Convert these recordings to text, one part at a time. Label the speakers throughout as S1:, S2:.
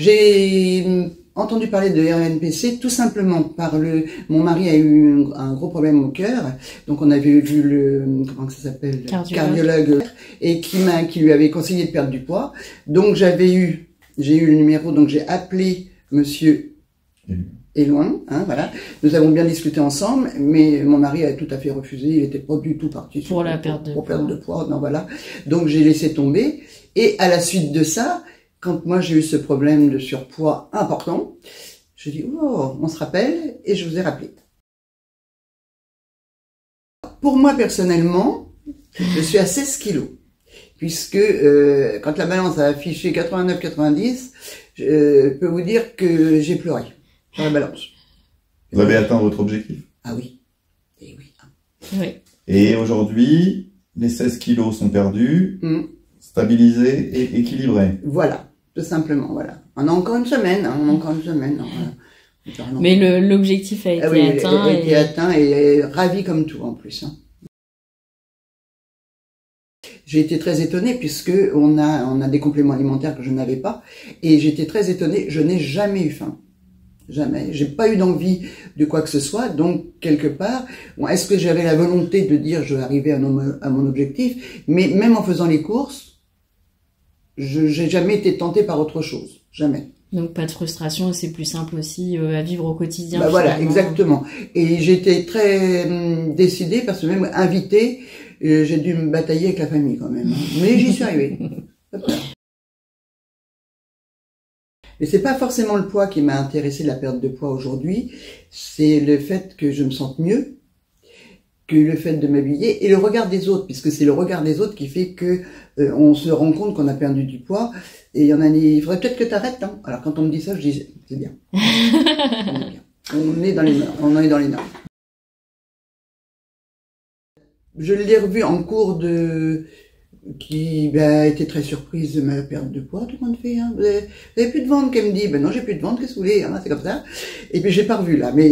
S1: J'ai entendu parler de RNPC tout simplement mon mari a eu un gros problème au cœur, donc on avait vu comment ça s'appelle, cardiologue, et qui lui avait conseillé de perdre du poids. Donc j'ai eu le numéro, donc j'ai appelé monsieur Éloin, hein, voilà. Nous avons bien discuté ensemble, mais mon mari a tout à fait refusé, il était pas du tout parti
S2: pour perdre de
S1: poids. Non, voilà. Donc j'ai laissé tomber, et à la suite de ça, quand moi j'ai eu ce problème de surpoids important, j'ai dit oh, on se rappelle, et je vous ai rappelé. Pour moi personnellement, je suis à 16 kilos, puisque quand la balance a affiché 89-90, je peux vous dire que j'ai pleuré sur la balance.
S3: Vous avez atteint votre objectif?
S1: Ah oui, et oui.
S2: Oui.
S3: Et aujourd'hui, les 16 kilos sont perdus, stabilisés et équilibrés.
S1: Voilà. Tout simplement, voilà. On a encore une semaine, hein,
S2: Mais l'objectif a été atteint.
S1: A été atteint et ravi comme tout en plus. Hein. J'ai été très étonnée puisque on a des compléments alimentaires que je n'avais pas, et j'étais très étonnée. Je n'ai jamais eu faim, jamais. J'ai pas eu d'envie de quoi que ce soit. Donc quelque part, est-ce que j'avais la volonté de dire je vais arriver à mon objectif? Mais même en faisant les courses, j'ai jamais été tentée par autre chose, jamais.
S2: Donc pas de frustration, et c'est plus simple aussi à vivre au quotidien.
S1: Bah voilà, exactement. Et j'étais très décidée, parce que même invitée, j'ai dû me batailler avec la famille quand même. Hein. Mais j'y suis arrivée. Et c'est pas forcément le poids qui m'a intéressé de la perte de poids aujourd'hui, c'est le fait que je me sente mieux, que le fait de m'habiller et le regard des autres, puisque c'est le regard des autres qui fait que on se rend compte qu'on a perdu du poids. Et il y en a dit, il faudrait peut-être que tu arrêtes. Hein. Alors quand on me dit ça, je dis, c'est bien. On est dans les normes. On est dans les normes. Je l'ai revu en cours qui a été très surprise de ma perte de poids. Tout le monde fait, hein, vous avez plus de ventre, qu'elle me dit, ben non, j'ai plus de ventre, qu'est-ce que vous voulez, hein, c'est comme ça. Et puis j'ai pas revu là, mais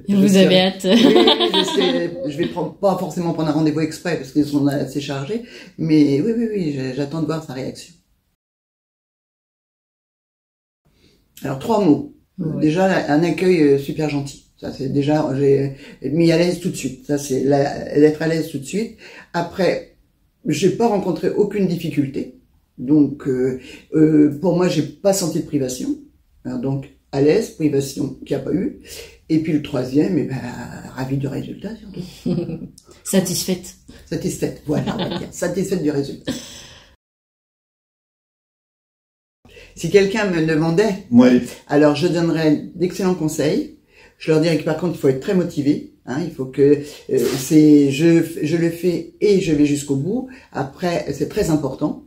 S2: vous avez hâte.
S1: Oui, je vais pas forcément prendre un rendez-vous exprès parce qu'ils sont assez chargés, mais oui, j'attends de voir sa réaction. Alors 3 mots. Oui. Déjà un accueil super gentil. Ça c'est déjà, j'ai mis à l'aise tout de suite. Ça c'est l'être à l'aise tout de suite. Après, j'ai pas rencontré aucune difficulté, donc pour moi j'ai pas senti de privation, alors, donc à l'aise, privation qu'il n'y a pas eu, et puis le troisième, ravi du résultat surtout.
S2: Satisfaite.
S1: Satisfaite, voilà, on va dire, satisfaite du résultat. Si quelqu'un me demandait, alors je donnerais d'excellents conseils. Je leur dirais que par contre il faut être très motivé. Hein, il faut que je le fais et je vais jusqu'au bout. Après, c'est très important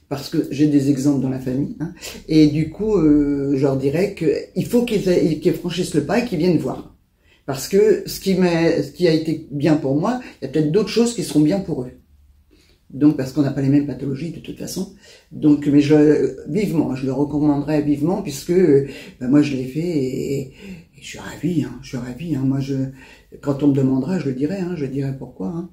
S1: parce que j'ai des exemples dans la famille. Hein, et du coup, je leur dirais qu'il faut qu'ils franchissent le pas et qu'ils viennent voir. Parce que ce qui a été bien pour moi, il y a peut-être d'autres choses qui seront bien pour eux. Donc, parce qu'on n'a pas les mêmes pathologies de toute façon. Donc, mais je le recommanderais vivement puisque moi je l'ai fait et je suis ravi. Hein, je suis ravi. Hein, moi, quand on me demandera, je le dirai. Hein, je dirai pourquoi. Hein.